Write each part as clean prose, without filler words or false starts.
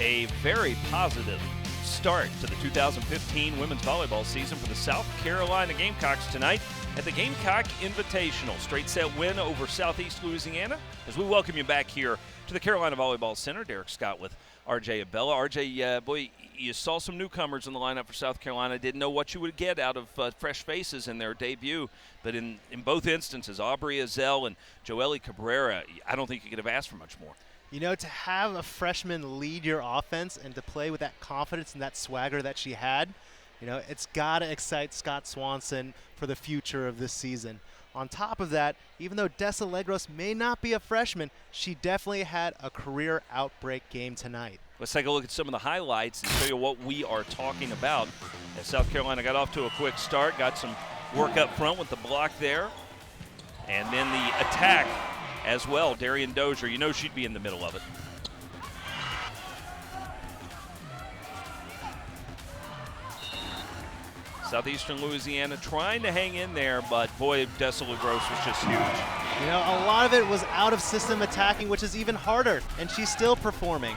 A very positive start to the 2015 women's volleyball season for the South Carolina Gamecocks tonight at the Gamecock Invitational. Straight set win over Southeastern Louisiana. As we welcome you back here to the Carolina Volleyball Center, Derek Scott with RJ Abella. RJ, boy, you saw some newcomers in the lineup for South Carolina. Didn't know what you would get out of fresh faces in their debut. But in both instances, Aubrey Azell and Joely Cabrera, I don't think you could have asked for much more. You know, to have a freshman lead your offense and to play with that confidence and that swagger that she had, you know, it's got to excite Scott Swanson for the future of this season. On top of that, even though Dessa Legros may not be a freshman, she definitely had a career outbreak game tonight. Let's take a look at some of the highlights and show you what we are talking about. As South Carolina got off to a quick start, got some work up front with the block there, and then the attack as well. Darian Dozier, you know she'd be in the middle of it. Southeastern Louisiana trying to hang in there, but boy, Dessa Legros was just huge. You know, a lot of it was out of system attacking, which is even harder, and she's still performing,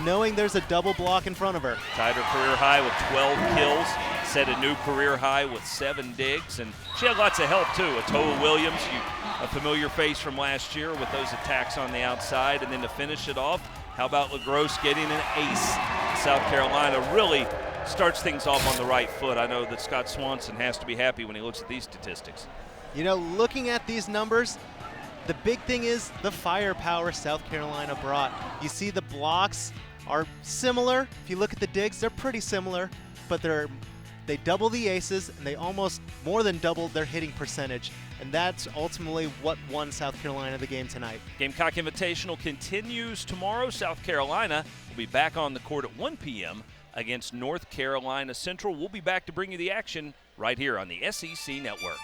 knowing there's a double block in front of her. Tied her career high with 12 kills, set a new career high with 7 digs, and she had lots of help too. Atoa Williams, a familiar face from last year with those attacks on the outside, and then to finish it off, how about Legros getting an ace? South Carolina really starts things off on the right foot. I know that Scott Swanson has to be happy when he looks at these statistics. You know, looking at these numbers, the big thing is the firepower South Carolina brought. You see the blocks are similar. If you look at the digs, they're pretty similar, but they double the aces, and they almost more than doubled their hitting percentage. And that's ultimately what won South Carolina the game tonight. Gamecock Invitational continues tomorrow. South Carolina will be back on the court at 1 p.m. against North Carolina Central. We'll be back to bring you the action right here on the SEC Network.